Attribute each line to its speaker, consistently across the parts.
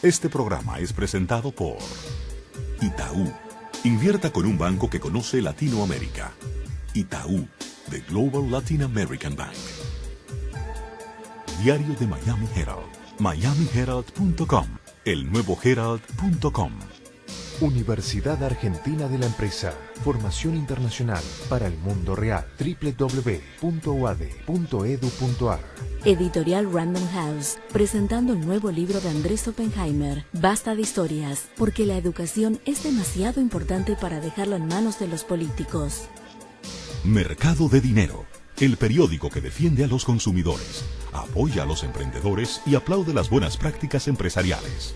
Speaker 1: Este programa es presentado por Itaú. Invierta con un banco que conoce Latinoamérica. Itaú, The Global Latin American Bank. Diario de Miami Herald, miamiherald.com, elnuevoherald.com.
Speaker 2: Universidad Argentina de la Empresa. Formación internacional para el mundo real. www.uad.edu.ar.
Speaker 3: Editorial Random House, presentando el nuevo libro de Andrés Oppenheimer, Basta de historias, porque la educación es demasiado importante para dejarlo en manos de los políticos.
Speaker 1: Mercado de Dinero, el periódico que defiende a los consumidores, apoya a los emprendedores y aplaude las buenas prácticas empresariales.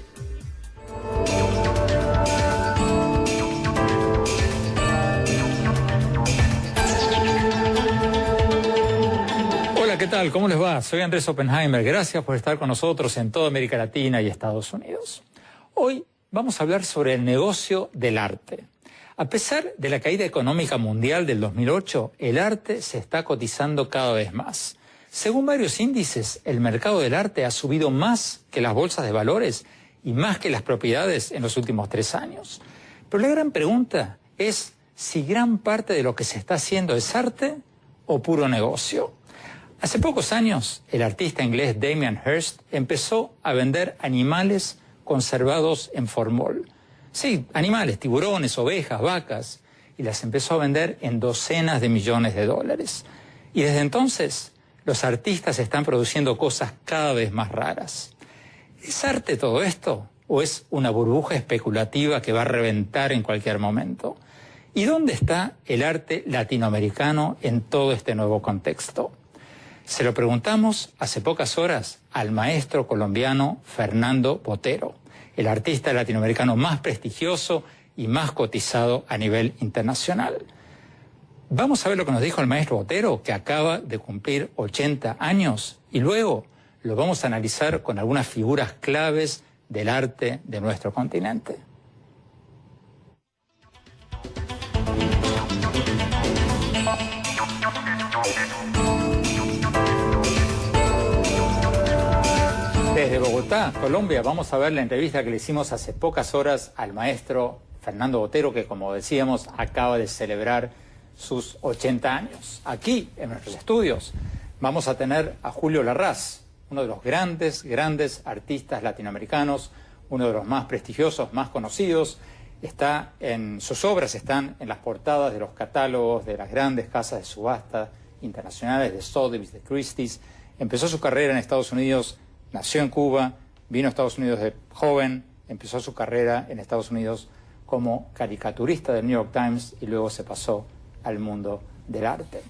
Speaker 4: ¿Qué tal? ¿Cómo les va? Soy Andrés Oppenheimer. Gracias por estar con nosotros en toda América Latina y Estados Unidos. Hoy vamos a hablar sobre el negocio del arte. A pesar de la caída económica mundial del 2008, el arte se está cotizando cada vez más. Según varios índices, el mercado del arte ha subido más que las bolsas de valores y más que las propiedades en los últimos 3 años. Pero la gran pregunta es si gran parte de lo que se está haciendo es arte o puro negocio. Hace pocos años, el artista inglés Damien Hirst empezó a vender animales conservados en formol. Sí, animales, tiburones, ovejas, vacas, y las empezó a vender en docenas de millones de dólares. Y desde entonces, los artistas están produciendo cosas cada vez más raras. ¿Es arte todo esto? ¿O es una burbuja especulativa que va a reventar en cualquier momento? ¿Y dónde está el arte latinoamericano en todo este nuevo contexto? Se lo preguntamos hace pocas horas al maestro colombiano Fernando Botero, el artista latinoamericano más prestigioso y más cotizado a nivel internacional. Vamos a ver lo que nos dijo el maestro Botero, que acaba de cumplir 80 años, y luego lo vamos a analizar con algunas figuras claves del arte de nuestro continente. Desde Bogotá, Colombia, vamos a ver la entrevista que le hicimos hace pocas horas al maestro Fernando Botero, que como decíamos, acaba de celebrar sus 80 años. Aquí, en nuestros estudios, vamos a tener a Julio Larraz, uno de los grandes artistas latinoamericanos, uno de los más prestigiosos, más conocidos. Sus obras están en las portadas de los catálogos de las grandes casas de subasta internacionales, de Sotheby's, de Christie's. Empezó su carrera en Estados Unidos. Nació en Cuba, vino a Estados Unidos de joven, empezó su carrera en Estados Unidos como caricaturista del New York Times y luego se pasó al mundo del arte.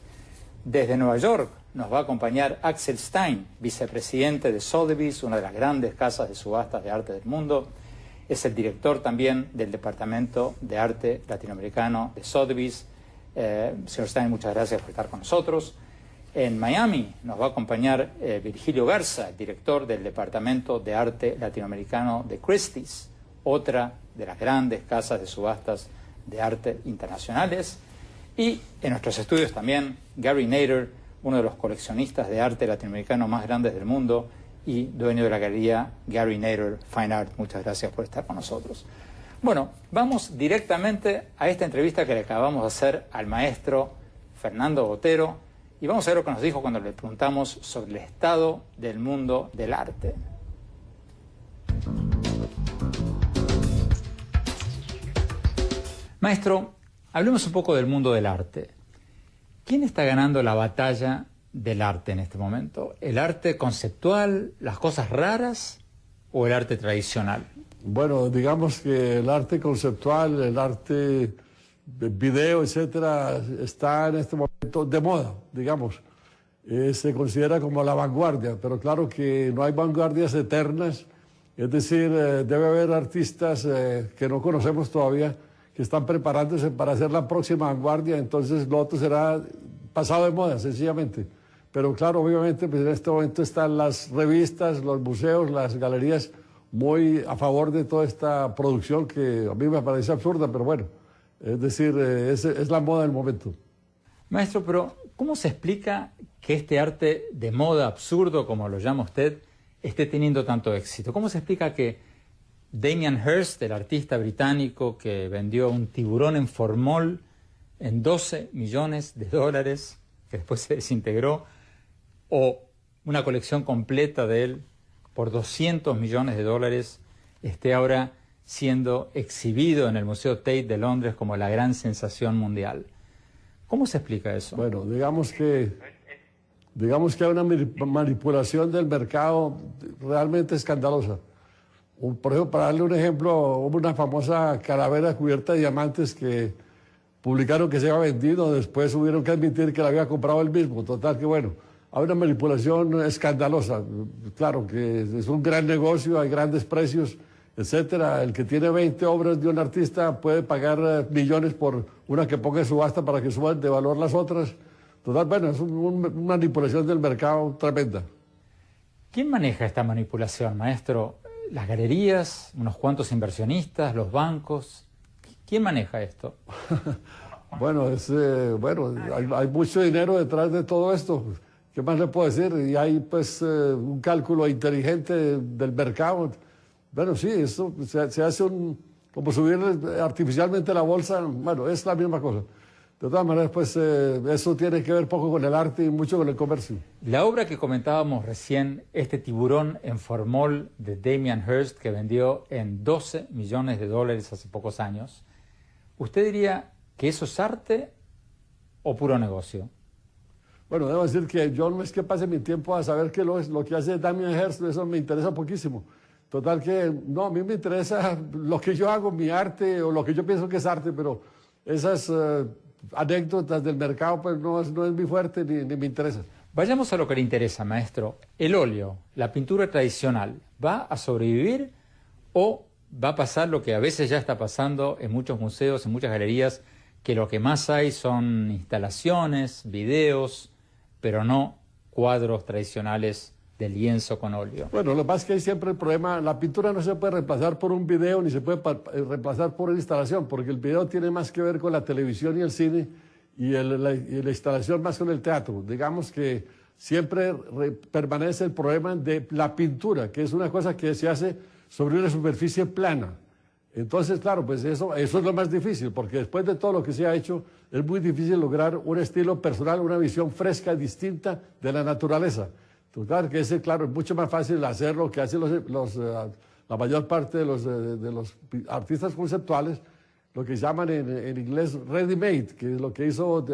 Speaker 4: Desde Nueva York nos va a acompañar Axel Stein, vicepresidente de Sotheby's, una de las grandes casas de subastas de arte del mundo. Es el director también del Departamento de Arte Latinoamericano de Sotheby's. Señor Stein, muchas gracias por estar con nosotros. En Miami nos va a acompañar Virgilio Garza, director del Departamento de Arte Latinoamericano de Christie's, otra de las grandes casas de subastas de arte internacionales. Y en nuestros estudios también Gary Nader, uno de los coleccionistas de arte latinoamericano más grandes del mundo y dueño de la galería Gary Nader Fine Art. Muchas gracias por estar con nosotros. Bueno, vamos directamente a esta entrevista que le acabamos de hacer al maestro Fernando Botero. Y vamos a ver lo que nos dijo cuando le preguntamos sobre el estado del mundo del arte. Maestro, hablemos un poco del mundo del arte. ¿Quién está ganando la batalla del arte en este momento? ¿El arte conceptual, las cosas raras o el arte tradicional?
Speaker 5: Bueno, digamos que el arte conceptual, el arte video, etcétera, está en este momento de moda, digamos. Se considera como la vanguardia, pero claro que no hay vanguardias eternas, es decir, debe haber artistas que no conocemos todavía, que están preparándose para hacer la próxima vanguardia, entonces lo otro será pasado de moda, sencillamente. Pero claro, obviamente, pues en este momento están las revistas, los museos, las galerías muy a favor de toda esta producción que a mí me parece absurda, pero bueno. Es decir, es la moda del momento.
Speaker 4: Maestro, pero ¿cómo se explica que este arte de moda absurdo, como lo llama usted, esté teniendo tanto éxito? ¿Cómo se explica que Damien Hirst, el artista británico que vendió un tiburón en formol en $12 millones, que después se desintegró, o una colección completa de él por $200 millones, esté ahora siendo exhibido en el Museo Tate de Londres como la gran sensación mundial. ¿Cómo se explica eso?
Speaker 5: Bueno, digamos que hay una manipulación del mercado realmente escandalosa. Por ejemplo, para darle un ejemplo, hubo una famosa calavera cubierta de diamantes que publicaron que se había vendido, después tuvieron que admitir que la había comprado él mismo. Total que bueno, hay una manipulación escandalosa. Claro que es un gran negocio, hay grandes precios, etcétera. El que tiene 20 obras de un artista puede pagar millones por una que ponga en subasta para que suban de valor las otras. Total, bueno, es una manipulación del mercado tremenda.
Speaker 4: ¿Quién maneja esta manipulación, maestro? ¿Las galerías, unos cuantos inversionistas, los bancos? ¿Quién maneja esto?
Speaker 5: Bueno, hay mucho dinero detrás de todo esto. ¿Qué más le puedo decir? Y hay pues un cálculo inteligente del mercado. Bueno, sí, eso se hace como subir artificialmente la bolsa. Bueno, es la misma cosa. De todas maneras, pues eso tiene que ver poco con el arte y mucho con el comercio.
Speaker 4: La obra que comentábamos recién, este tiburón en formol de Damien Hirst, que vendió en $12 millones hace pocos años, ¿usted diría que eso es arte o puro negocio?
Speaker 5: Bueno, debo decir que yo no es que pase mi tiempo a saber qué lo que hace Damien Hirst, eso me interesa poquísimo. Total que, no, a mí me interesa lo que yo hago, mi arte, o lo que yo pienso que es arte, pero esas anécdotas del mercado pues no es mi fuerte ni me interesa.
Speaker 4: Vayamos a lo que le interesa, maestro. El óleo, la pintura tradicional, ¿va a sobrevivir o va a pasar lo que a veces ya está pasando en muchos museos, en muchas galerías, que lo que más hay son instalaciones, videos, pero no cuadros tradicionales de lienzo con óleo?
Speaker 5: Bueno, lo que pasa es que hay siempre el problema, la pintura no se puede reemplazar por un video ni se puede reemplazar por una instalación, porque el video tiene más que ver con la televisión y el cine y la instalación más con el teatro. Digamos que siempre permanece el problema de la pintura, que es una cosa que se hace sobre una superficie plana. Entonces, claro, pues eso es lo más difícil, porque después de todo lo que se ha hecho, es muy difícil lograr un estilo personal, una visión fresca, distinta de la naturaleza. Claro que ese, claro, es mucho más fácil hacer lo que hacen la mayor parte de los artistas conceptuales, lo que llaman en inglés ready-made, que es lo que hizo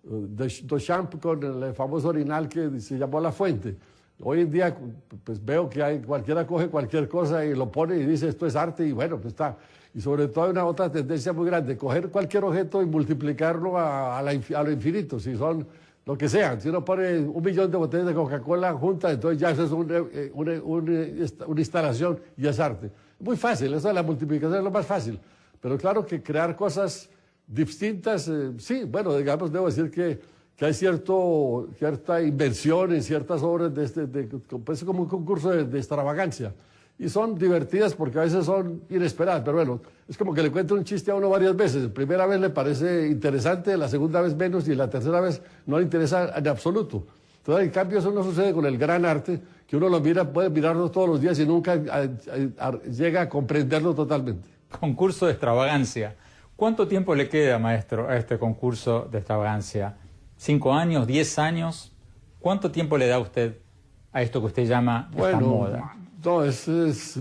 Speaker 5: Duchamp con el famoso orinal que se llamó La Fuente. Hoy en día, pues veo que cualquiera coge cualquier cosa y lo pone y dice esto es arte y bueno, pues está. Y sobre todo hay una otra tendencia muy grande, coger cualquier objeto y multiplicarlo a lo infinito, si son lo que sea. Si uno pone 1 millón de botellas de Coca-Cola juntas, entonces ya eso es una instalación y es arte. Muy fácil, eso de la multiplicación es lo más fácil. Pero claro que crear cosas distintas, sí, bueno, digamos, debo decir que hay cierta invención en ciertas obras pues como un concurso de extravagancia. Y son divertidas porque a veces son inesperadas, pero bueno, es como que le cuento un chiste a uno varias veces. La primera vez le parece interesante, la segunda vez menos y la tercera vez no le interesa en absoluto. Entonces, en cambio, eso no sucede con el gran arte, que uno lo mira, puede mirarlo todos los días y nunca llega a comprenderlo totalmente.
Speaker 4: Concurso de extravagancia. ¿Cuánto tiempo le queda, maestro, a este concurso de extravagancia? ¿5 años, 10 años? ¿Cuánto tiempo le da usted a esto que usted llama esta moda?
Speaker 5: No,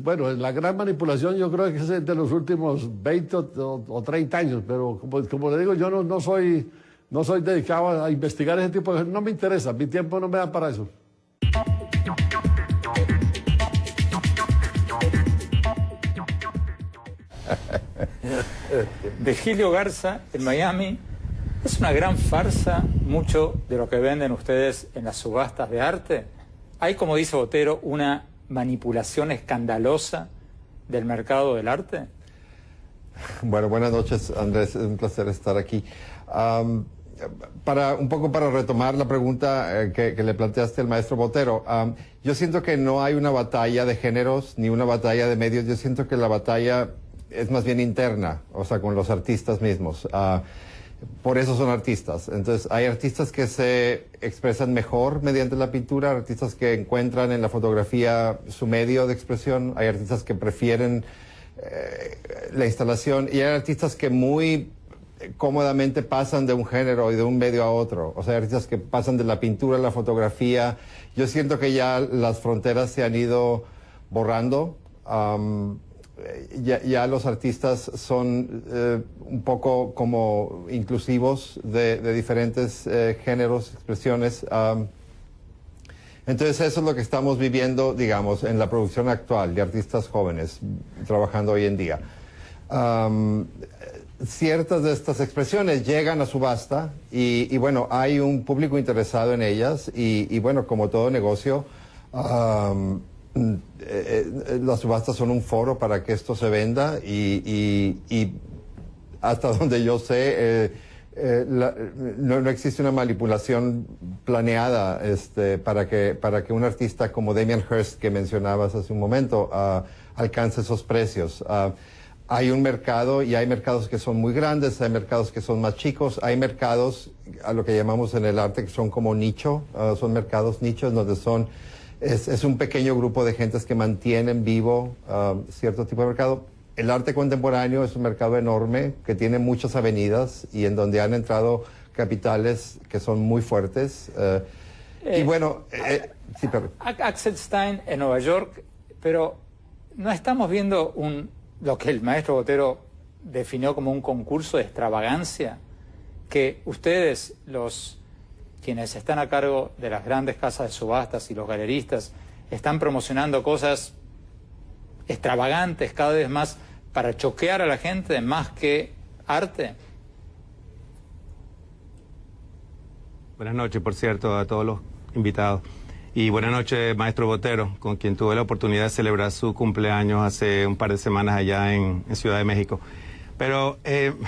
Speaker 5: bueno, la gran manipulación yo creo que es de los últimos 20 o 30 años, pero como le digo, yo no soy dedicado a investigar ese tipo de cosas, no me interesa, mi tiempo no me da para eso.
Speaker 4: Virgilio Garza, en Miami, ¿es una gran farsa mucho de lo que venden ustedes en las subastas de arte? ¿Hay, como dice Botero, una manipulación escandalosa del mercado del arte?
Speaker 6: Bueno, buenas noches, Andrés, es un placer estar aquí. Para retomar la pregunta que le planteaste al maestro Botero, yo siento que no hay una batalla de géneros ni una batalla de medios, yo siento que la batalla es más bien interna, o sea, con los artistas mismos. por eso son artistas. Entonces, hay artistas que se expresan mejor mediante la pintura, artistas que encuentran en la fotografía su medio de expresión, hay artistas que prefieren la instalación, y hay artistas que muy cómodamente pasan de un género y de un medio a otro. O sea, hay artistas que pasan de la pintura a la fotografía. Yo siento que ya las fronteras se han ido borrando. Ya los artistas son un poco como inclusivos de diferentes géneros, expresiones. Entonces eso es lo que estamos viviendo, digamos, en la producción actual de artistas jóvenes trabajando hoy en día. Ciertas de estas expresiones llegan a subasta y bueno, hay un público interesado en ellas y bueno, como todo negocio, las subastas son un foro para que esto se venda y hasta donde yo sé no existe una manipulación planeada para que un artista como Damien Hirst, que mencionabas hace un momento, alcance esos precios. Hay un mercado y hay mercados que son muy grandes, hay mercados que son más chicos, hay mercados a lo que llamamos en el arte que son como nicho, son mercados nichos donde es un pequeño grupo de gentes que mantienen vivo cierto tipo de mercado. El arte contemporáneo es un mercado enorme que tiene muchas avenidas y en donde han entrado capitales que son muy fuertes. Y bueno, sí,
Speaker 4: Axel Stein en Nueva York, pero no estamos viendo lo que el maestro Botero definió como un concurso de extravagancia, que ustedes, quienes están a cargo de las grandes casas de subastas y los galeristas, están promocionando cosas extravagantes cada vez más para choquear a la gente más que arte.
Speaker 7: Buenas noches, por cierto, a todos los invitados. Y buenas noches, maestro Botero, con quien tuve la oportunidad de celebrar su cumpleaños hace un par de semanas allá en Ciudad de México. Pero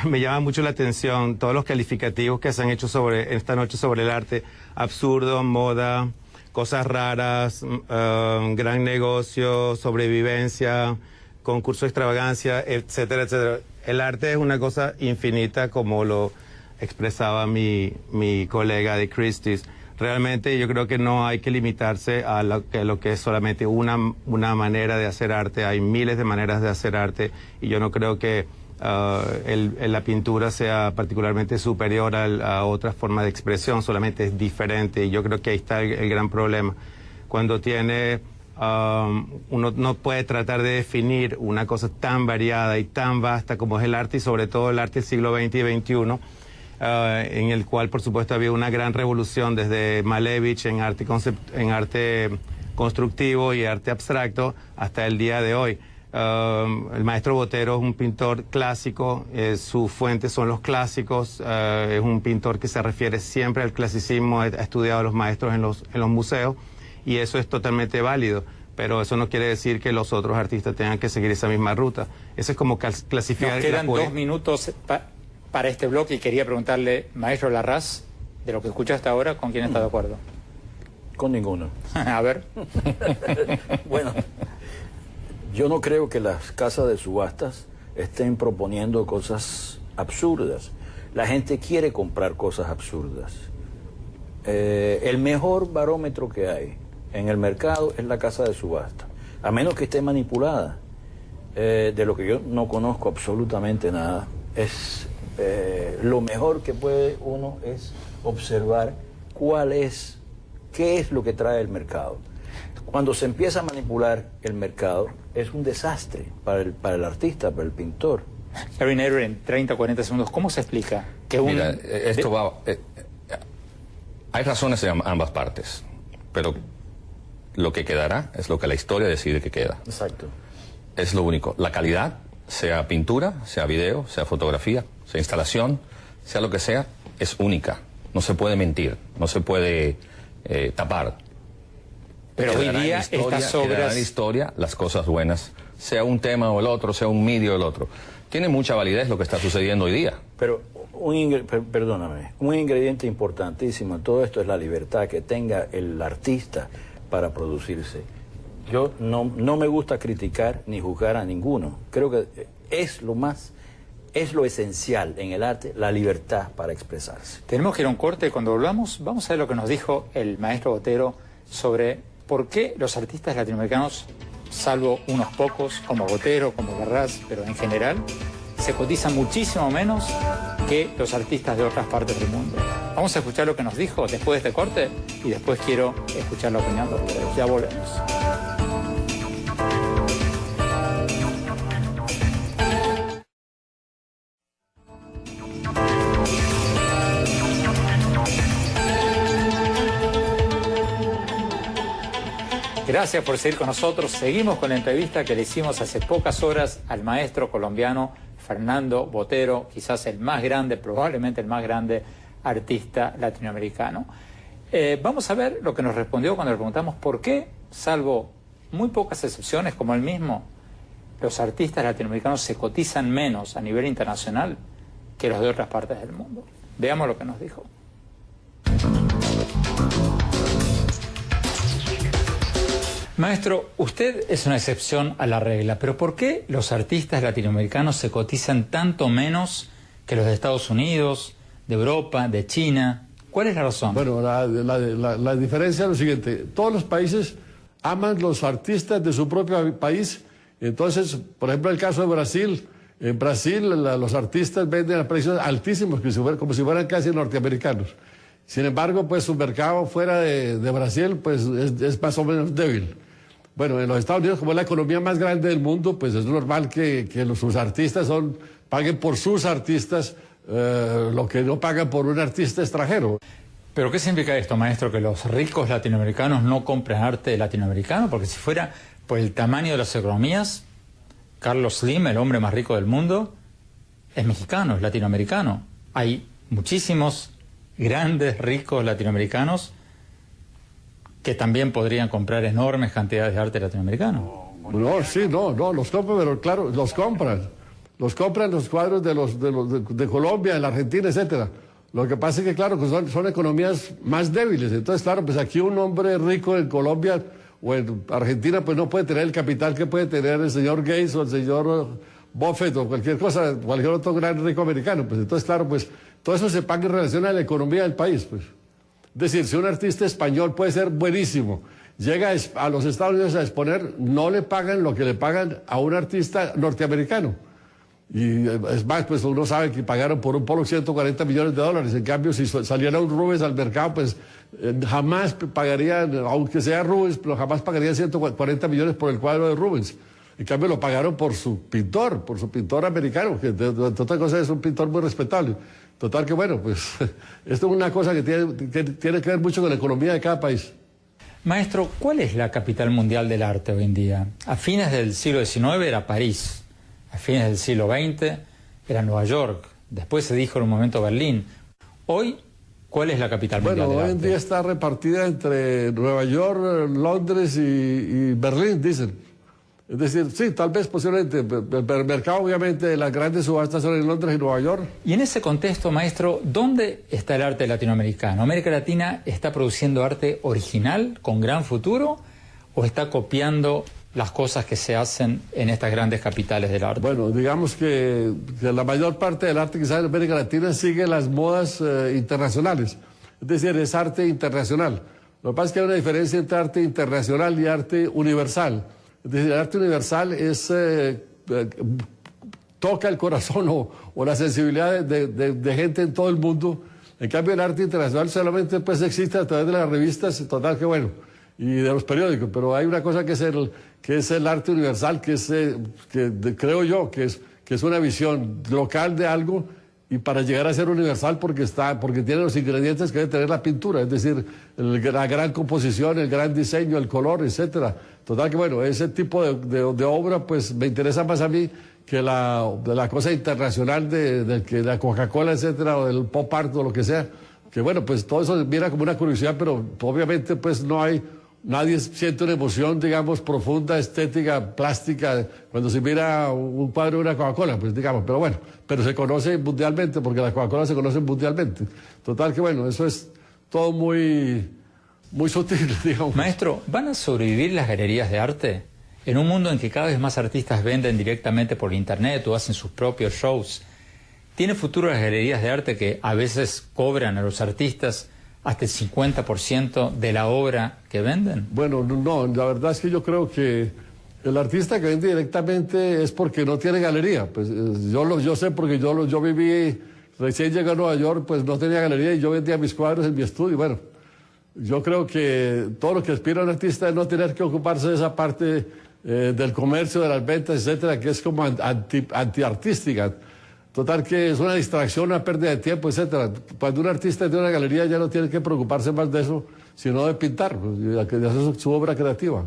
Speaker 7: me llama mucho la atención todos los calificativos que se han hecho esta noche sobre el arte. Absurdo, moda, cosas raras, gran negocio, sobrevivencia, concurso de extravagancia, etcétera, etcétera. El arte es una cosa infinita, como lo expresaba mi colega de Christie's. Realmente yo creo que no hay que limitarse a lo que es solamente una manera de hacer arte. Hay miles de maneras de hacer arte y yo no creo que la pintura sea particularmente superior a otra forma de expresión, solamente es diferente y yo creo que ahí está el gran problema. Cuando uno no puede tratar de definir una cosa tan variada y tan vasta como es el arte y sobre todo el arte del siglo XX y XXI, en el cual por supuesto había una gran revolución desde Malevich en arte constructivo y arte abstracto hasta el día de hoy. El maestro Botero es un pintor clásico, su fuente son los clásicos, es un pintor que se refiere siempre al clasicismo, ha estudiado a los maestros en los museos y eso es totalmente válido, pero eso no quiere decir que los otros artistas tengan que seguir esa misma ruta. Eso es como clasificar...
Speaker 4: Nos quedan 2 minutos para este bloque y quería preguntarle, maestro Larraz, de lo que escuchaste ahora, ¿con quién está de acuerdo?
Speaker 8: Con ninguno.
Speaker 4: A ver.
Speaker 8: Bueno, yo no creo que las casas de subastas estén proponiendo cosas absurdas. La gente quiere comprar cosas absurdas. El mejor barómetro que hay en el mercado es la casa de subasta, a menos que esté manipulada. De lo que yo no conozco absolutamente nada, lo mejor que puede uno es observar qué es lo que trae el mercado. Cuando se empieza a manipular el mercado, es un desastre para el artista, para el pintor.
Speaker 4: Gary Nader, en 30 o 40 segundos, ¿cómo se explica que
Speaker 9: Mira, esto va... hay razones en ambas partes, pero lo que quedará es lo que la historia decide que queda.
Speaker 8: Exacto.
Speaker 9: Es lo único. La calidad, sea pintura, sea video, sea fotografía, sea instalación, sea lo que sea, es única. No se puede mentir, no se puede tapar.
Speaker 4: Pero hoy día estas obras...
Speaker 9: Quedarán en historia las cosas buenas, sea un tema o el otro, sea un medio o el otro. Tiene mucha validez lo que está sucediendo hoy día.
Speaker 8: Pero, perdóname, un ingrediente importantísimo en todo esto es la libertad que tenga el artista para producirse. Yo no me gusta criticar ni juzgar a ninguno. Creo que es lo más es lo esencial en el arte, la libertad para expresarse.
Speaker 4: Tenemos que ir a un corte. Cuando volvamos, vamos a ver lo que nos dijo el maestro Botero sobre por qué los artistas latinoamericanos, salvo unos pocos, como Botero, como Garrás, pero en general, se cotizan muchísimo menos que los artistas de otras partes del mundo. Vamos a escuchar lo que nos dijo después de este corte y después quiero escuchar la opinión de ustedes. Ya volvemos. Gracias por seguir con nosotros. Seguimos con la entrevista que le hicimos hace pocas horas al maestro colombiano Fernando Botero, quizás el más grande, probablemente el más grande artista latinoamericano. Vamos a ver lo que nos respondió cuando le preguntamos por qué, salvo muy pocas excepciones como él mismo, los artistas latinoamericanos se cotizan menos a nivel internacional que los de otras partes del mundo. Veamos lo que nos dijo. Maestro, usted es una excepción a la regla, pero ¿por qué los artistas latinoamericanos se cotizan tanto menos que los de Estados Unidos, de Europa, de China? ¿Cuál es la razón?
Speaker 5: Bueno, la diferencia es lo siguiente. Todos los países aman los artistas de su propio país. Entonces, por ejemplo, el caso de Brasil. En Brasil los artistas venden a precios altísimos, como si fueran casi norteamericanos. Sin embargo, pues su mercado fuera de Brasil pues es más o menos débil. Bueno, en los Estados Unidos, como es la economía más grande del mundo, pues es normal que sus artistas paguen por sus artistas lo que no pagan por un artista extranjero.
Speaker 4: ¿Pero qué significa esto, maestro? ¿Que los ricos latinoamericanos no compran arte latinoamericano? Porque si fuera por el tamaño de las economías, Carlos Slim, el hombre más rico del mundo, es mexicano, es latinoamericano. Hay muchísimos grandes, ricos latinoamericanos que también podrían comprar enormes cantidades de arte latinoamericano.
Speaker 5: No, sí, no, los compran, pero claro, los compran. Los compran los cuadros de Colombia, de la Argentina, etcétera. Lo que pasa es que, claro, que son economías más débiles. Entonces, claro, pues aquí un hombre rico en Colombia o en Argentina, pues no puede tener el capital que puede tener el señor Gates o el señor Buffett o cualquier otro gran rico americano. Pues entonces, claro, pues todo eso se paga en relación a la economía del país, pues. Es decir, si un artista español puede ser buenísimo, llega a los Estados Unidos a exponer, no le pagan lo que le pagan a un artista norteamericano. Y es más, pues uno sabe que pagaron por un polo $140 millones. En cambio, si saliera un Rubens al mercado, pues jamás pagarían, aunque sea Rubens, pero jamás pagarían 140 millones por el cuadro de Rubens. En cambio, lo pagaron por su pintor americano, que de otra cosa es un pintor muy respetable. Total que bueno, pues esto es una cosa que tiene que ver mucho con la economía de cada país.
Speaker 4: Maestro, ¿cuál es la capital mundial del arte hoy en día? A fines del siglo XIX era París, a fines del siglo XX era Nueva York, después se dijo en un momento Berlín. Hoy, ¿cuál es la capital mundial del arte?
Speaker 5: Bueno, hoy en día está repartida entre Nueva York, Londres y Berlín, dicen. Es decir, sí, tal vez posiblemente, el mercado obviamente de las grandes subastas son en Londres y Nueva York.
Speaker 4: Y en ese contexto, maestro, ¿dónde está el arte latinoamericano? ¿América Latina está produciendo arte original con gran futuro o está copiando las cosas que se hacen en estas grandes capitales del arte?
Speaker 5: Bueno, digamos que la mayor parte del arte que sale en América Latina sigue las modas internacionales, es decir, es arte internacional. Lo que pasa es que hay una diferencia entre arte internacional y arte universal. Es decir, el arte universal toca el corazón o la sensibilidad de gente en todo el mundo. En cambio, el arte internacional solamente pues existe a través de las revistas, total que bueno, y de los periódicos. Pero hay una cosa que es el arte universal, creo yo que es una visión local de algo y para llegar a ser universal porque tiene los ingredientes que debe tener la pintura, es decir, la gran composición, el gran diseño, el color, etcétera. Total que bueno, ese tipo de obra pues me interesa más a mí que la cosa internacional de la Coca-Cola, etcétera, o del pop art o lo que sea. Que bueno, pues todo eso mira como una curiosidad, pero obviamente pues nadie siente una emoción, digamos, profunda, estética, plástica, cuando se mira un cuadro de una Coca-Cola, pues digamos, pero bueno, pero se conoce mundialmente, porque la Coca-Cola se conoce mundialmente. Total que bueno, eso es todo muy sutil, digamos.
Speaker 4: Maestro, ¿van a sobrevivir las galerías de arte? En un mundo en que cada vez más artistas venden directamente por internet o hacen sus propios shows, ¿Tiene futuro las galerías de arte que a veces cobran a los artistas hasta el 50% de la obra que venden?
Speaker 5: Bueno, no, la verdad es que yo creo que el artista que vende directamente es porque no tiene galería. Pues yo sé porque yo viví, recién llegué a Nueva York, pues no tenía galería y yo vendía mis cuadros en mi estudio. Bueno, yo creo que todo lo que aspira un artista es no tener que ocuparse de esa parte del comercio, de las ventas, etcétera, que es como antiartística. Total que es una distracción, una pérdida de tiempo, etcétera. Cuando un artista tiene una galería ya no tiene que preocuparse más de eso, sino de pintar, pues, de hacer su obra creativa.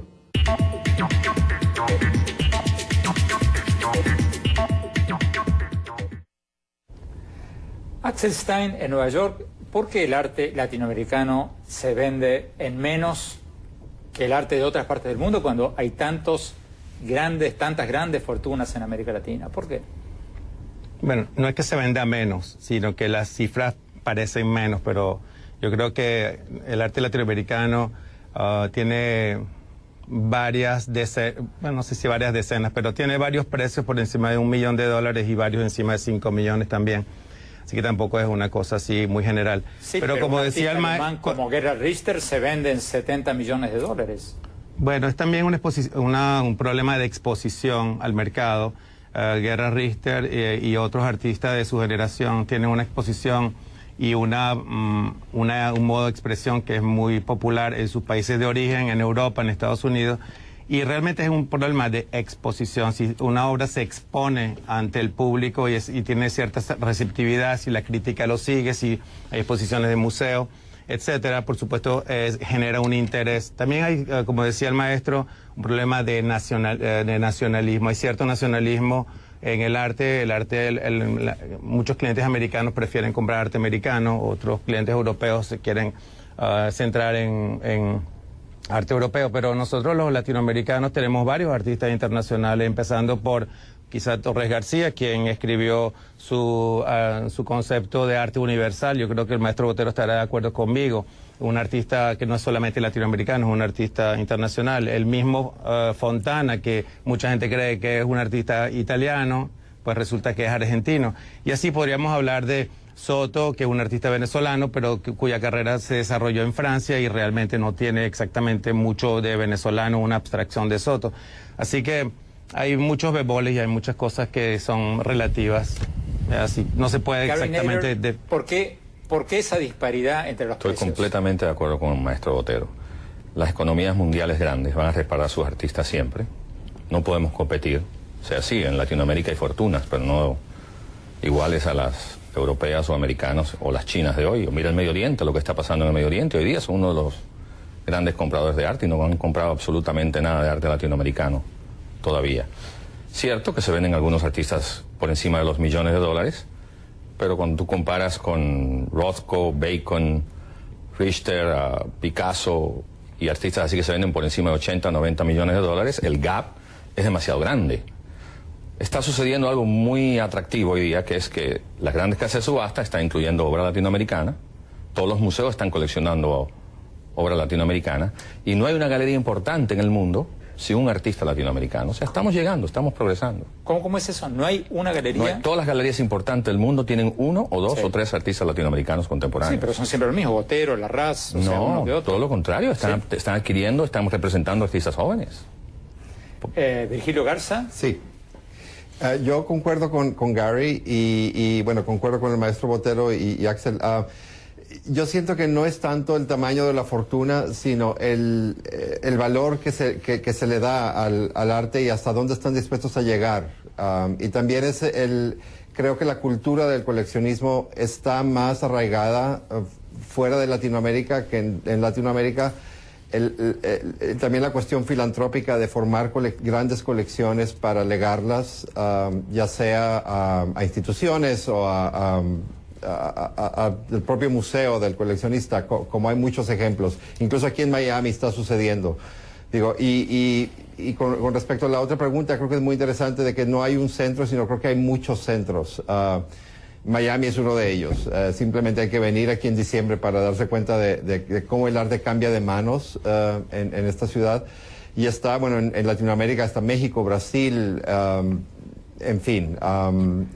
Speaker 4: Axel Stein, en Nueva York, ¿por qué el arte latinoamericano se vende en menos que el arte de otras partes del mundo cuando hay tantas grandes fortunas en América Latina? ¿Por qué?
Speaker 7: Bueno, no es que se venda menos, sino que las cifras parecen menos, pero yo creo que el arte latinoamericano tiene varias decenas, bueno, no sé si varias decenas, pero tiene varios precios por encima de $1 millón y varios encima de 5 millones también. Así que tampoco es una cosa así muy general.
Speaker 4: Sí,
Speaker 7: pero como decía el maestro,
Speaker 4: como Gerhard Richter se vende en $70 millones.
Speaker 7: Bueno, es también un problema de exposición al mercado. Gerhard Richter y otros artistas de su generación tienen una exposición y un modo de expresión que es muy popular en sus países de origen, en Europa, en Estados Unidos, y realmente es un problema de exposición. Si una obra se expone ante el público y tiene cierta receptividad, si la crítica lo sigue, si hay exposiciones de museo, etcétera, por supuesto genera un interés. También hay, como decía el maestro, un problema de nacionalismo. Hay cierto nacionalismo en el arte. Muchos clientes americanos prefieren comprar arte americano, otros clientes europeos se quieren centrar en arte europeo, pero nosotros los latinoamericanos tenemos varios artistas internacionales, empezando por quizá Torres García, quien escribió su concepto de arte universal. Yo creo que el maestro Botero estará de acuerdo conmigo. Un artista que no es solamente latinoamericano, es un artista internacional. El mismo Fontana, que mucha gente cree que es un artista italiano, pues resulta que es argentino. Y así podríamos hablar de Soto, que es un artista venezolano, pero cuya carrera se desarrolló en Francia y realmente no tiene exactamente mucho de venezolano, una abstracción de Soto. Así que hay muchos bemoles y hay muchas cosas que son relativas. Así no se puede exactamente...
Speaker 4: ¿Por qué esa disparidad entre los precios?
Speaker 9: Estoy completamente de acuerdo con el maestro Botero. Las economías mundiales grandes van a reparar a sus artistas siempre. No podemos competir. O sea, sí, en Latinoamérica hay fortunas, pero no iguales a las europeas o americanas o las chinas de hoy. O mira el Medio Oriente, lo que está pasando en el Medio Oriente. Hoy día son uno de los grandes compradores de arte y no han comprado absolutamente nada de arte latinoamericano todavía. Cierto que se venden algunos artistas por encima de los $1 millones, pero cuando tú comparas con Rothko, Bacon, Richter, Picasso y artistas así que se venden por encima de $80, $90 millones, el gap es demasiado grande. Está sucediendo algo muy atractivo hoy día, que es que las grandes casas de subasta están incluyendo obra latinoamericana, todos los museos están coleccionando obra latinoamericana, y no hay una galería importante en el mundo sin un artista latinoamericano. O sea, estamos llegando, estamos progresando.
Speaker 4: ¿Cómo es eso? ¿No hay una galería?
Speaker 9: Todas las galerías importantes del mundo tienen uno o dos o tres artistas latinoamericanos contemporáneos.
Speaker 4: Sí, pero son siempre los mismos, Botero, Larraz, o sea, uno de otro.
Speaker 9: Todo lo contrario, están adquiriendo, estamos representando artistas jóvenes.
Speaker 4: Virgilio Garza.
Speaker 6: Sí. Yo concuerdo con Gary y bueno, concuerdo con el maestro Botero y Axel. Yo siento que no es tanto el tamaño de la fortuna, sino el valor que se le da al arte y hasta dónde están dispuestos a llegar. Y también creo que la cultura del coleccionismo está más arraigada fuera de Latinoamérica que en Latinoamérica. También la cuestión filantrópica de formar grandes colecciones para legarlas, ya sea a instituciones o al propio museo del coleccionista, como hay muchos ejemplos. Incluso aquí en Miami está sucediendo. Digo, y con respecto a la otra pregunta, creo que es muy interesante de que no hay un centro, sino creo que hay muchos centros. Miami es uno de ellos. Simplemente hay que venir aquí en diciembre para darse cuenta de cómo el arte cambia de manos en esta ciudad. Y está, bueno, en Latinoamérica está México, Brasil, en fin,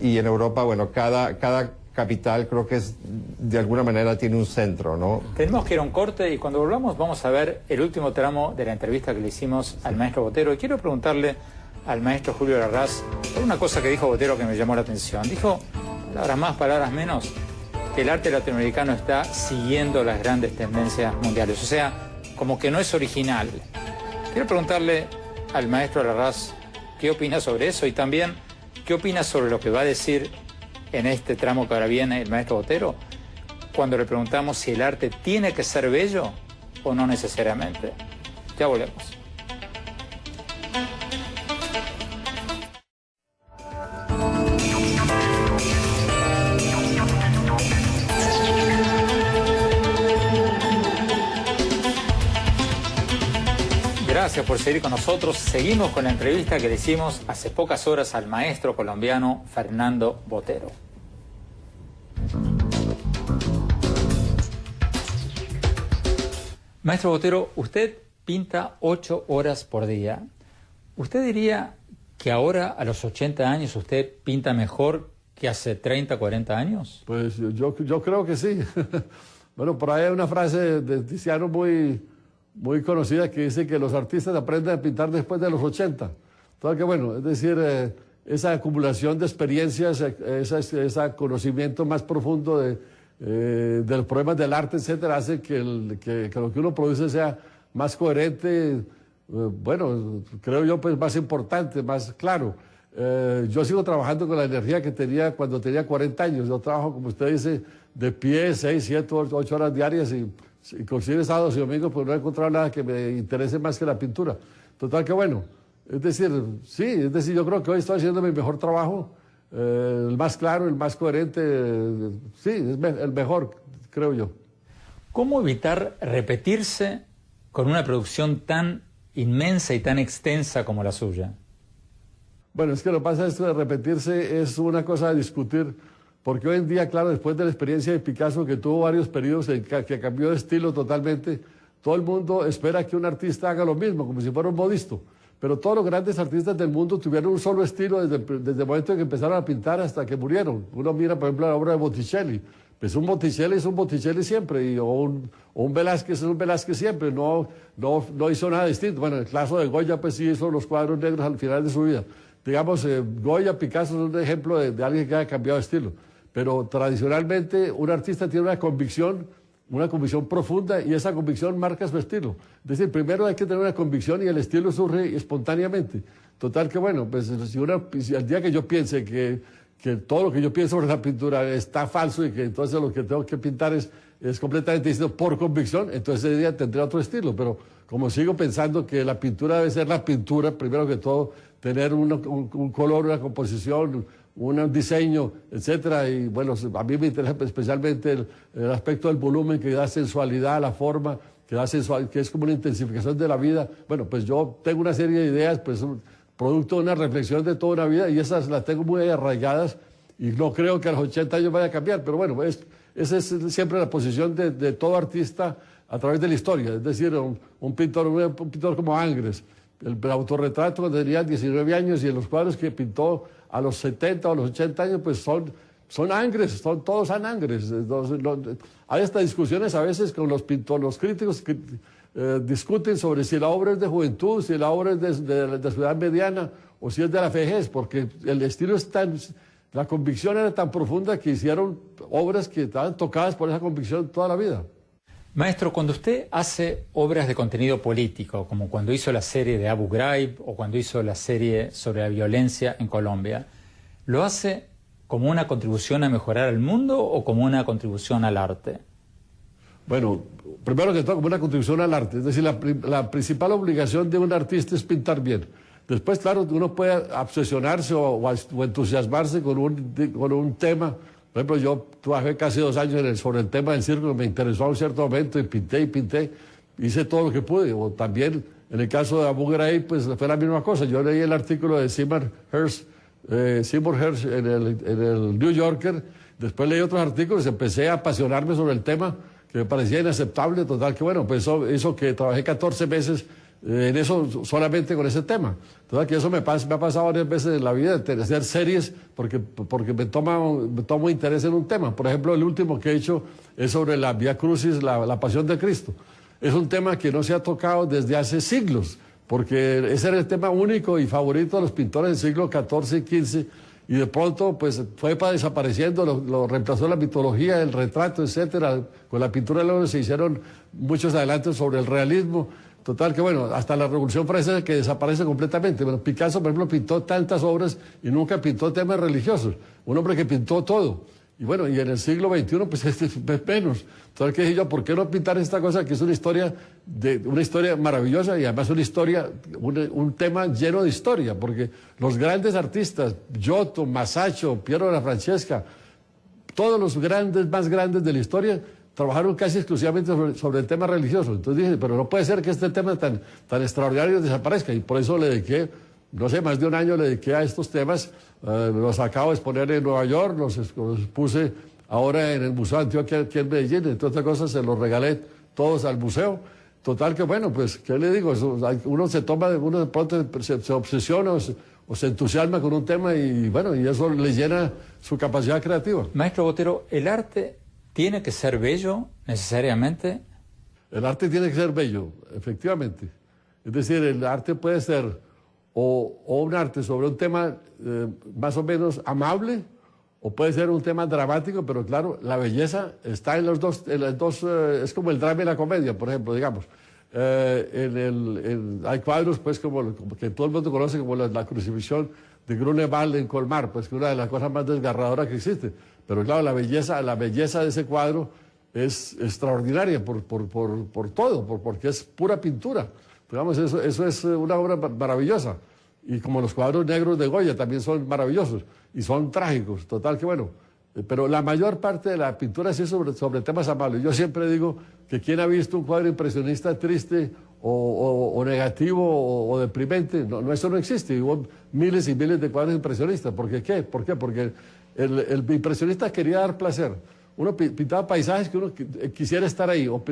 Speaker 6: y en Europa, bueno, cada capital creo que es, de alguna manera tiene un centro, ¿no?
Speaker 4: Tenemos que ir a un corte y cuando volvamos vamos a ver el último tramo de la entrevista que le hicimos al maestro Botero. Y quiero preguntarle al maestro Julio Larraz por una cosa que dijo Botero que me llamó la atención. Dijo, palabras más, palabras menos, que el arte latinoamericano está siguiendo las grandes tendencias mundiales. O sea, como que no es original. Quiero preguntarle al maestro Larraz qué opina sobre eso y también qué opina sobre lo que va a decir en este tramo que ahora viene el maestro Botero, cuando le preguntamos si el arte tiene que ser bello o no necesariamente. Ya volvemos. Gracias por seguir con nosotros. Seguimos con la entrevista que le hicimos hace pocas horas al maestro colombiano Fernando Botero. Maestro Botero, usted pinta 8 horas por día. ¿Usted diría que ahora, a los 80 años, usted pinta mejor que hace 30, 40 años?
Speaker 5: Pues yo creo que sí. Bueno, por ahí hay una frase de Tiziano muy conocida que dice que los artistas aprenden a pintar después de los 80. Entonces, que bueno, es decir, esa acumulación de experiencias, ese conocimiento más profundo de los problemas del arte, etcétera, hace que lo que uno produce sea más coherente, bueno, creo yo, pues más importante, más claro. Yo sigo trabajando con la energía que tenía cuando tenía 40 años. Yo trabajo, como usted dice, de pie, 6, 7, 8 horas diarias y inclusive sábados y domingos, pues no he encontrado nada que me interese más que la pintura. Total que bueno, es decir, yo creo que hoy estoy haciendo mi mejor trabajo, el más claro, el más coherente, sí, es el mejor, creo yo.
Speaker 4: ¿Cómo evitar repetirse con una producción tan inmensa y tan extensa como la suya?
Speaker 5: Bueno, es que lo que pasa es que repetirse es una cosa a discutir, porque hoy en día, claro, después de la experiencia de Picasso, que tuvo varios periodos que cambió de estilo totalmente, todo el mundo espera que un artista haga lo mismo, como si fuera un modisto. Pero todos los grandes artistas del mundo tuvieron un solo estilo desde el momento en que empezaron a pintar hasta que murieron. Uno mira, por ejemplo, la obra de Botticelli. Pues un Botticelli es un Botticelli siempre, o un Velázquez es un Velázquez siempre, no hizo nada distinto. Bueno, en el caso de Goya, pues sí hizo los cuadros negros al final de su vida. Digamos, Goya, Picasso son un ejemplo de alguien que ha cambiado de estilo. Pero tradicionalmente un artista tiene una convicción profunda y esa convicción marca su estilo. Es decir, primero hay que tener una convicción y el estilo surge espontáneamente. Total que bueno, pues si el día que yo piense que todo lo que yo pienso sobre la pintura está falso y que entonces lo que tengo que pintar es completamente distinto por convicción, entonces ese día tendré otro estilo. Pero como sigo pensando que la pintura debe ser la pintura, primero que todo, tener un color, una composición, un diseño, etcétera, y bueno, a mí me interesa especialmente el aspecto del volumen que da sensualidad a la forma, que es como una intensificación de la vida. Bueno, pues yo tengo una serie de ideas, pues producto de una reflexión de toda una vida y esas las tengo muy arraigadas y no creo que a los 80 años vaya a cambiar, pero bueno, esa es siempre la posición de todo artista a través de la historia, es decir, un pintor como Angres, el autorretrato cuando tenía 19 años y en los cuadros que pintó a los 70 o a los 80 años, pues son Angres, todos son Angres. Hay hasta discusiones a veces con los críticos que discuten sobre si la obra es de juventud, si la obra es de su edad mediana o si es de la vejez, porque el estilo es la convicción era tan profunda que hicieron obras que estaban tocadas por esa convicción toda la vida.
Speaker 4: Maestro, cuando usted hace obras de contenido político, como cuando hizo la serie de Abu Ghraib o cuando hizo la serie sobre la violencia en Colombia, ¿lo hace como una contribución a mejorar el mundo o como una contribución al arte?
Speaker 5: Bueno, primero que todo como una contribución al arte, es decir, la principal obligación de un artista es pintar bien. Después, claro, uno puede obsesionarse o entusiasmarse con un tema. Por ejemplo, yo trabajé casi 2 años sobre el tema del circo, me interesó a un cierto momento y pinté, hice todo lo que pude. O también, en el caso de Abu Ghraib, pues fue la misma cosa. Yo leí el artículo de Seymour Hersh en el New Yorker, después leí otros artículos y empecé a apasionarme sobre el tema, que me parecía inaceptable. Total que bueno, pues eso hizo que trabajé 14 meses en eso, solamente con ese tema. Entonces, que eso me ha pasado varias veces en la vida, de hacer series porque me tomo interés en un tema. Por ejemplo, el último que he hecho es sobre la Vía Crucis, la Pasión de Cristo. Es un tema que no se ha tocado desde hace siglos, porque ese era el tema único y favorito de los pintores del siglo XIV y XV, y de pronto pues fue desapareciendo, lo reemplazó la mitología, el retrato, etcétera. Con la pintura del óleo se hicieron muchos adelantos sobre el realismo. Total que bueno, hasta la Revolución Francesa que desaparece completamente. Bueno, Picasso, por ejemplo, pintó tantas obras y nunca pintó temas religiosos. Un hombre que pintó todo. Y bueno, y en el siglo XXI, pues es menos. Entonces, ¿qué dije yo? ¿Por qué no pintar esta cosa que es una historia maravillosa y además una historia, un tema lleno de historia? Porque los grandes artistas, Giotto, Masaccio, Piero della Francesca, todos los más grandes de la historia, trabajaron casi exclusivamente sobre el tema religioso. Entonces dije, pero no puede ser que este tema tan extraordinario desaparezca. Y por eso le dediqué, no sé, más de un año le dediqué a estos temas. Los acabo de exponer en Nueva York, los puse ahora en el Museo de Antioquia aquí en Medellín. Entre otras cosas, se los regalé todos al museo. Total que bueno, pues, ¿qué le digo? Uno de pronto se obsesiona o se entusiasma con un tema y bueno, y eso le llena su capacidad creativa.
Speaker 4: Maestro Botero, ¿el arte tiene que ser bello necesariamente?
Speaker 5: El arte tiene que ser bello, efectivamente. Es decir, el arte puede ser o un arte sobre un tema más o menos amable, o puede ser un tema dramático, pero claro, la belleza está en las dos, es como el drama y la comedia, por ejemplo, digamos. Hay cuadros, pues, como que todo el mundo conoce, como la crucifixión de Grunewald en Colmar, pues, que es una de las cosas más desgarradoras que existe. Pero claro, la belleza de ese cuadro es extraordinaria por todo, porque es pura pintura. Digamos, eso es una obra maravillosa. Y como los cuadros negros de Goya también son maravillosos y son trágicos. Total que bueno, pero la mayor parte de la pintura sí es sobre temas amables. Yo siempre digo que quien ha visto un cuadro impresionista triste o negativo o deprimente, eso no existe. Hubo miles y miles de cuadros impresionistas. ¿Por qué? Porque el impresionista quería dar placer. Uno pintaba paisajes que uno quisiera estar ahí, o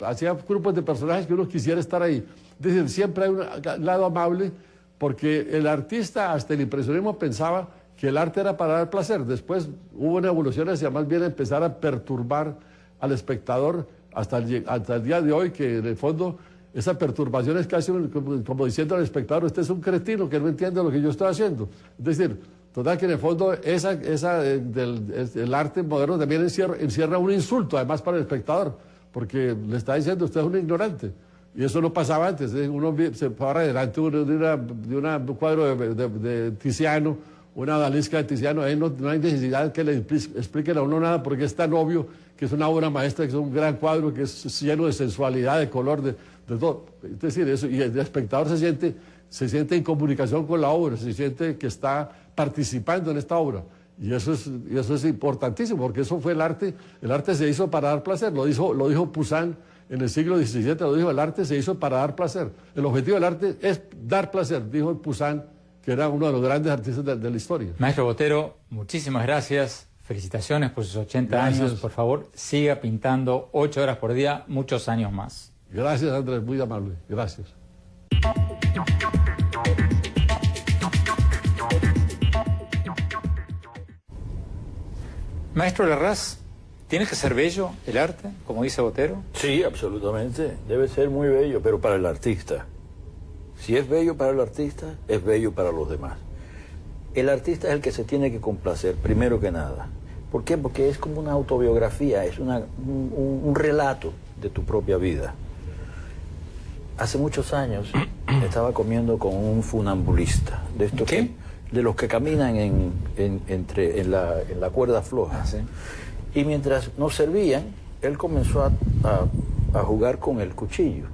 Speaker 5: hacía grupos de personajes que uno quisiera estar ahí. Es decir, siempre hay un lado amable, porque el artista, hasta el impresionismo, pensaba que el arte era para dar placer. Después hubo una evolución hacia más bien empezar a perturbar al espectador hasta el día de hoy, que en el fondo esa perturbación es casi como diciendo al espectador, usted es un cretino que no entiende lo que yo estoy haciendo. Es decir, total que en el fondo el arte moderno también encierra un insulto, además para el espectador, porque le está diciendo usted es un ignorante. Y eso no pasaba antes. Uno se para delante de un cuadro de Tiziano, una odalisca de Tiziano, ahí no hay necesidad que le expliquen a uno nada, porque es tan obvio que es una obra maestra, que es un gran cuadro, que es lleno de sensualidad, de color, de todo. Es decir, eso, y el espectador se siente en comunicación con la obra, se siente que está participando en esta obra. Y eso es importantísimo, porque eso fue el arte. El arte se hizo para dar placer, lo dijo Poussin en el siglo XVII, lo dijo, el arte se hizo para dar placer. El objetivo del arte es dar placer, dijo Poussin, que era uno de los grandes artistas de la historia.
Speaker 4: Maestro Botero, muchísimas gracias. Felicitaciones por sus 80 años. Por favor, siga pintando 8 horas por día, muchos años más.
Speaker 5: Gracias, Andrés, muy amable. Gracias.
Speaker 4: Maestro Larraz, ¿tiene que ser bello el arte, como dice Botero?
Speaker 8: Sí, absolutamente. Debe ser muy bello, pero para el artista. Si es bello para el artista, es bello para los demás. El artista es el que se tiene que complacer, primero que nada. ¿Por qué? Porque es como una autobiografía, es un relato de tu propia vida. Hace muchos años estaba comiendo con un funambulista, de estos de los que caminan en la cuerda floja.
Speaker 4: Ah, ¿sí?
Speaker 8: Y mientras nos servían, él comenzó a jugar con el cuchillo.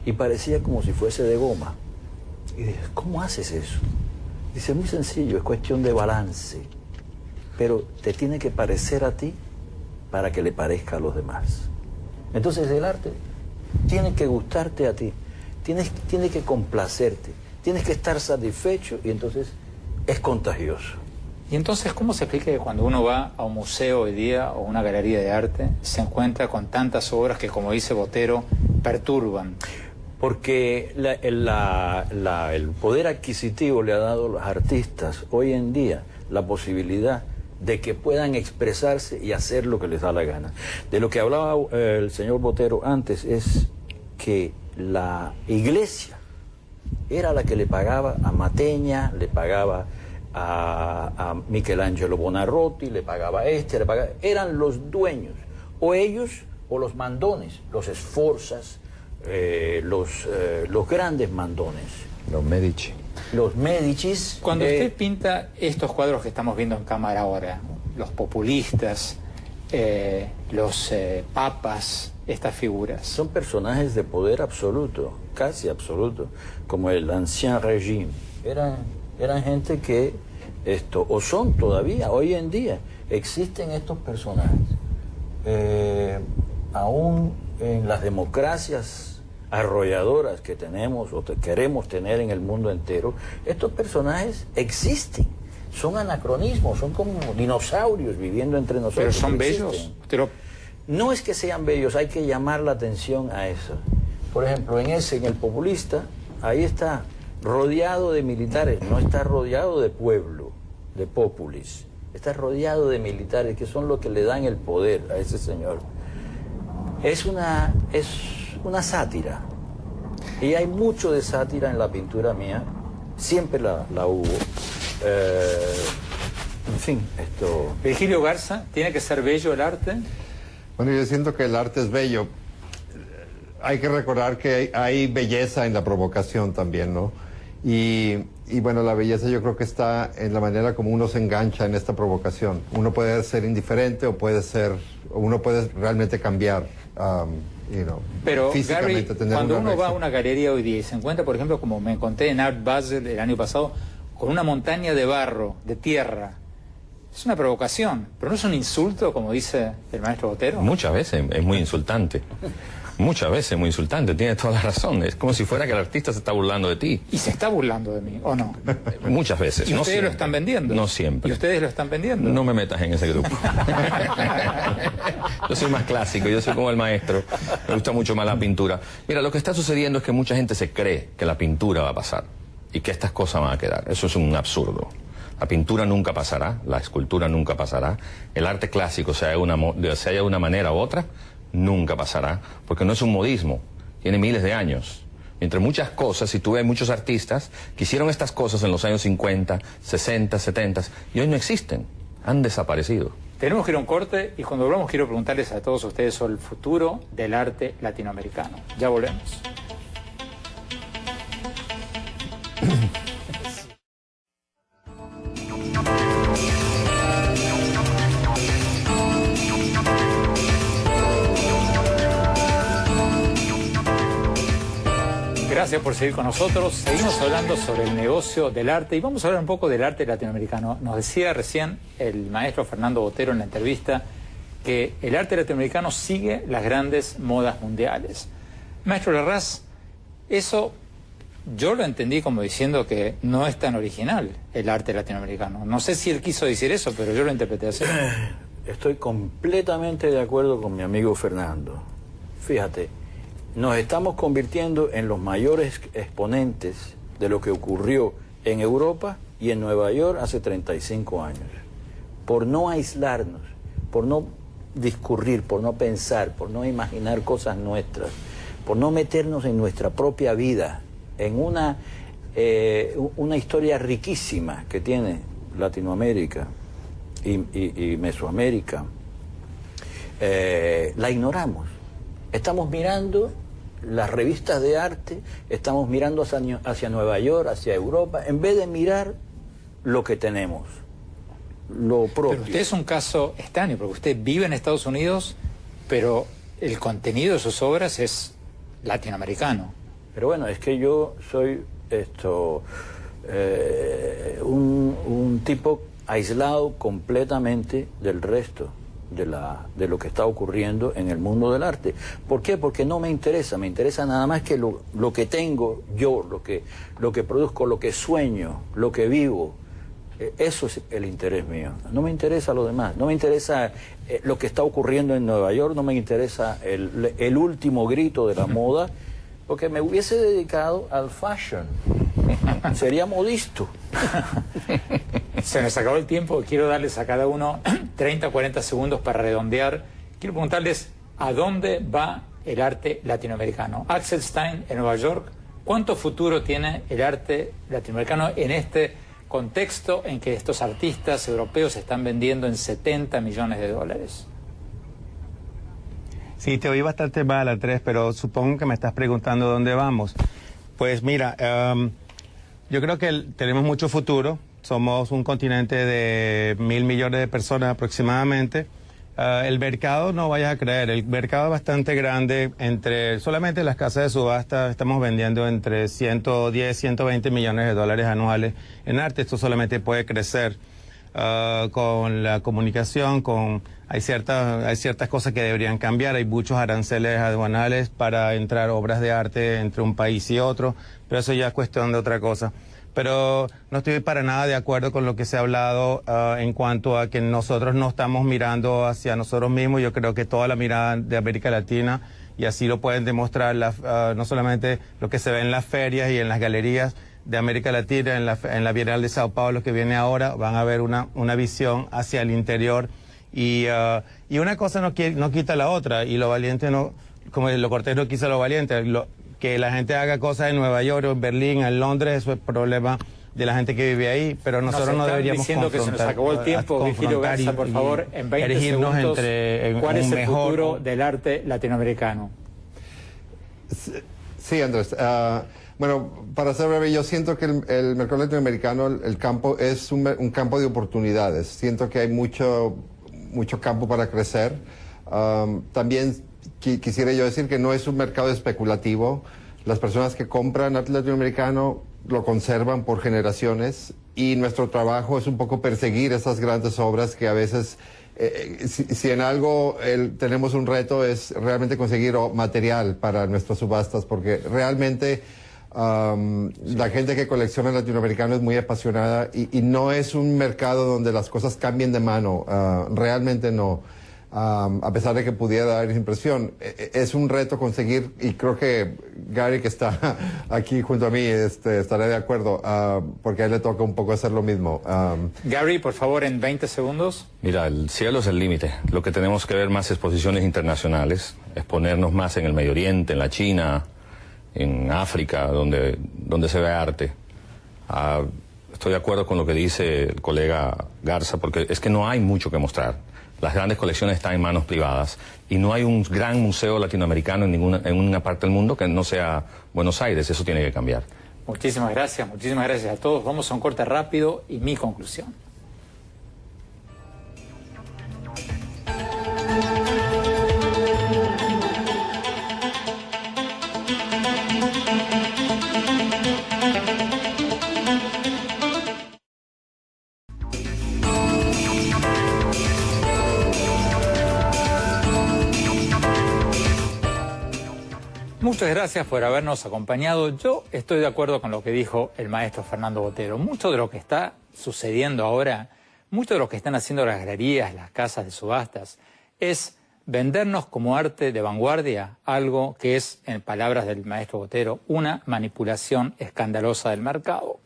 Speaker 8: Y parecía como si fuese de goma. Y dije, ¿cómo haces eso? Dice, muy sencillo, es cuestión de balance. Pero te tiene que parecer a ti para que le parezca a los demás. Entonces el arte tiene que gustarte a ti, tiene que complacerte, tienes que estar satisfecho y entonces es contagioso.
Speaker 4: Y entonces, ¿cómo se explica que cuando uno va a un museo hoy día o una galería de arte se encuentra con tantas obras que, como dice Botero, perturban?
Speaker 8: Porque el poder adquisitivo le ha dado a los artistas hoy en día la posibilidad de que puedan expresarse y hacer lo que les da la gana. De lo que hablaba el señor Botero antes es que la iglesia era la que le pagaba a Mateña, le pagaba a Michelangelo Buonarroti, le pagaba a le pagaba, eran los dueños, o ellos o los mandones, los Sforzas, los grandes mandones.
Speaker 6: Los Medici.
Speaker 8: Los Medicis.
Speaker 4: Cuando usted pinta estos cuadros que estamos viendo en cámara ahora, los populistas, los papas, estas figuras.
Speaker 8: Son personajes de poder absoluto, casi absoluto, como el Ancien Régime. Eran gente que, o son todavía, hoy en día, existen estos personajes. Aún en las democracias arrolladoras que tenemos o queremos tener en el mundo entero, estos personajes existen. Son anacronismos, son como dinosaurios viviendo entre nosotros.
Speaker 4: Pero son bellos.
Speaker 8: No es que sean bellos, hay que llamar la atención a eso. Por ejemplo, en el populista, ahí está rodeado de militares, no está rodeado de pueblo, de populis. Está rodeado de militares que son los que le dan el poder a ese señor. Es una sátira. Y hay mucho de sátira en la pintura mía. Siempre la hubo. En fin,
Speaker 4: Virgilio Garza, ¿tiene que ser bello el arte?
Speaker 6: Bueno, yo siento que el arte es bello. Hay que recordar que hay belleza en la provocación también, ¿no? Y bueno, la belleza yo creo que está en la manera como uno se engancha en esta provocación. Uno puede ser indiferente o uno puede realmente cambiar,
Speaker 4: pero Gary,
Speaker 6: tener
Speaker 4: cuando uno va a una galería hoy día y se encuentra, por ejemplo, como me encontré en Art Basel el año pasado, con una montaña de barro, de tierra, es una provocación, pero no es un insulto, como dice el maestro Botero.
Speaker 9: Muchas veces es muy insultante. Muchas veces muy insultante, tienes toda la razón. Es como si fuera que el artista se está burlando de ti.
Speaker 4: ¿Y se está burlando de mí, o no?
Speaker 9: Muchas veces.
Speaker 4: ¿Y ustedes lo están vendiendo?
Speaker 9: No siempre.
Speaker 4: ¿Y ustedes lo están vendiendo?
Speaker 9: No me metas en ese grupo. Yo soy más clásico, yo soy como el maestro. Me gusta mucho más la pintura. Mira, lo que está sucediendo es que mucha gente se cree que la pintura va a pasar y que estas cosas van a quedar. Eso es un absurdo. La pintura nunca pasará, la escultura nunca pasará. El arte clásico, sea de una manera u otra, nunca pasará, porque no es un modismo, tiene miles de años. Entre muchas cosas, si tú ves muchos artistas que hicieron estas cosas en los años 50, 60, 70, y hoy no existen, han desaparecido.
Speaker 4: Tenemos que ir a un corte y cuando volvamos quiero preguntarles a todos ustedes sobre el futuro del arte latinoamericano. Ya volvemos. Gracias por seguir con nosotros. Seguimos hablando sobre el negocio del arte y vamos a hablar un poco del arte latinoamericano. Nos decía recién el maestro Fernando Botero en la entrevista que el arte latinoamericano sigue las grandes modas mundiales. Maestro Larraz, eso yo lo entendí como diciendo que no es tan original el arte latinoamericano. No sé si él quiso decir eso, pero yo lo interpreté así.
Speaker 8: Estoy completamente de acuerdo con mi amigo Fernando. Fíjate, nos estamos convirtiendo en los mayores exponentes de lo que ocurrió en Europa y en Nueva York hace 35 años. Por no aislarnos, por no discurrir, por no pensar, por no imaginar cosas nuestras, por no meternos en nuestra propia vida, en una historia riquísima que tiene Latinoamérica y Mesoamérica, la ignoramos. Estamos mirando las revistas de arte, estamos mirando hacia Nueva York, hacia Europa, en vez de mirar lo que tenemos, lo propio.
Speaker 4: Pero usted es un caso extraño, porque usted vive en Estados Unidos, pero el contenido de sus obras es latinoamericano.
Speaker 8: Pero bueno, es que yo soy un tipo aislado completamente del resto de lo que está ocurriendo en el mundo del arte. ¿Por qué? Porque no me interesa nada más que lo que tengo yo, lo que produzco, lo que sueño, lo que vivo. Eso es el interés mío. No me interesa lo demás, no me interesa lo que está ocurriendo en Nueva York, no me interesa el último grito de la moda, porque me hubiese dedicado al fashion. Sería modisto.
Speaker 4: Se nos acabó el tiempo. Quiero darles a cada uno 30 o 40 segundos para redondear. Quiero preguntarles a dónde va el arte latinoamericano. Axel Stein en Nueva York, ¿cuánto futuro tiene el arte latinoamericano en este contexto en que estos artistas europeos se están vendiendo en 70 millones de dólares?
Speaker 7: Sí, te oí bastante mal, Andrés, pero supongo que me estás preguntando dónde vamos. Pues mira, yo creo que tenemos mucho futuro. Somos un continente de 1.000 millones de personas aproximadamente. El mercado, no vayas a creer, el mercado es bastante grande. Solamente las casas de subasta estamos vendiendo entre 110, 120 millones de dólares anuales en arte. Esto solamente puede crecer con la comunicación, hay ciertas cosas que deberían cambiar. Hay muchos aranceles aduanales para entrar obras de arte entre un país y otro, pero eso ya es cuestión de otra cosa. Pero no estoy para nada de acuerdo con lo que se ha hablado en cuanto a que nosotros no estamos mirando hacia nosotros mismos. Yo creo que toda la mirada de América Latina, y así lo pueden demostrar no solamente lo que se ve en las ferias y en las galerías de América Latina, en la Bienal de Sao Paulo que viene ahora, van a ver una visión hacia el interior. Y una cosa no quita la otra, y lo valiente no, como lo cortés no quita lo valiente. Que la gente haga cosas en Nueva York o en Berlín, en Londres, eso es problema de la gente que vive ahí, pero nosotros no deberíamos
Speaker 4: diciendo que se nos acabó el tiempo. Virgilio Garza, por favor, en 20 segundos, ¿cuál es el futuro del arte latinoamericano?
Speaker 6: Sí, Andrés. Bueno, para ser breve, yo siento que el mercado latinoamericano, el campo, es un campo de oportunidades. Siento que hay mucho campo para crecer. También quisiera yo decir que no es un mercado especulativo. Las personas que compran arte latinoamericano lo conservan por generaciones, y nuestro trabajo es un poco perseguir esas grandes obras que a veces, si en algo tenemos un reto, es realmente conseguir material para nuestras subastas, porque realmente la gente que colecciona latinoamericano es muy apasionada, y no es un mercado donde las cosas cambien de mano, realmente no. A pesar de que pudiera dar esa impresión, es un reto conseguir, y creo que Gary, que está aquí junto a mí, estará de acuerdo, porque a él le toca un poco hacer lo mismo.
Speaker 4: Gary, por favor, en 20 segundos.
Speaker 9: Mira, el cielo es el límite. Lo que tenemos que ver más exposiciones internacionales, exponernos más en el Medio Oriente, en la China, en África, donde se ve arte. Estoy de acuerdo con lo que dice el colega Garza, porque es que no hay mucho que mostrar. Las grandes colecciones están en manos privadas, y no hay un gran museo latinoamericano en ninguna parte del mundo que no sea Buenos Aires. Eso tiene que cambiar.
Speaker 4: Muchísimas gracias a todos. Vamos a un corte rápido y mi conclusión. Muchas gracias por habernos acompañado. Yo estoy de acuerdo con lo que dijo el maestro Fernando Botero. Mucho de lo que está sucediendo ahora, mucho de lo que están haciendo las galerías, las casas de subastas, es vendernos como arte de vanguardia algo que es, en palabras del maestro Botero, una manipulación escandalosa del mercado.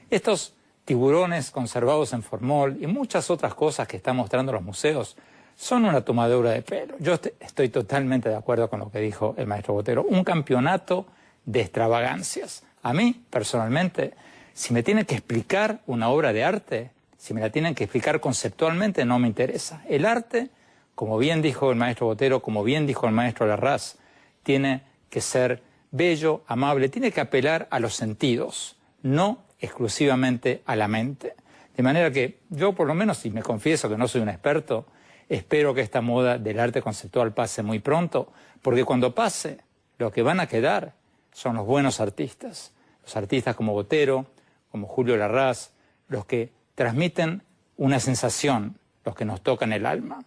Speaker 4: Estos tiburones conservados en formol y muchas otras cosas que están mostrando los museos son una tomadura de pelo. Yo estoy totalmente de acuerdo con lo que dijo el maestro Botero. Un campeonato de extravagancias. A mí, personalmente, si me tienen que explicar una obra de arte, si me la tienen que explicar conceptualmente, no me interesa. El arte, como bien dijo el maestro Botero, como bien dijo el maestro Larraz, tiene que ser bello, amable, tiene que apelar a los sentidos, no exclusivamente a la mente. De manera que yo, por lo menos, si me confieso que no soy un experto, espero que esta moda del arte conceptual pase muy pronto, porque cuando pase, lo que van a quedar son los buenos artistas. Los artistas como Botero, como Julio Larraz, los que transmiten una sensación, los que nos tocan el alma.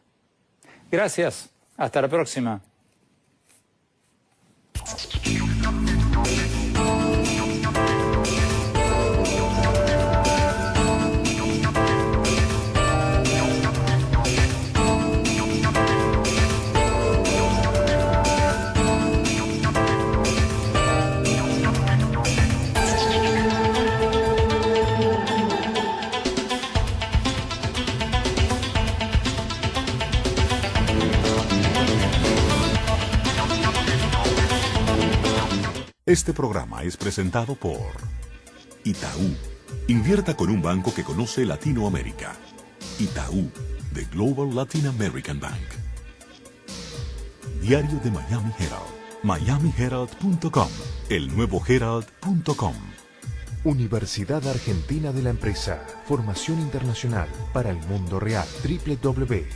Speaker 4: Gracias, hasta la próxima.
Speaker 1: Este programa es presentado por Itaú. Invierta con un banco que conoce Latinoamérica. Itaú, The Global Latin American Bank. Diario de Miami Herald. MiamiHerald.com. El nuevo Herald.com.
Speaker 2: Universidad Argentina de la Empresa. Formación internacional para el mundo real. www.uad.edu.ar.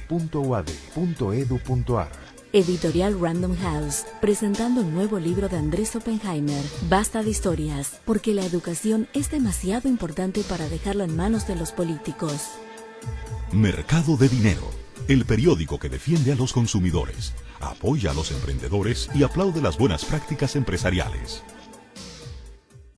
Speaker 3: Editorial Random House, presentando el nuevo libro de Andrés Oppenheimer, Basta de historias, porque la educación es demasiado importante para dejarla en manos de los políticos.
Speaker 1: Mercado de Dinero, el periódico que defiende a los consumidores, apoya a los emprendedores y aplaude las buenas prácticas empresariales.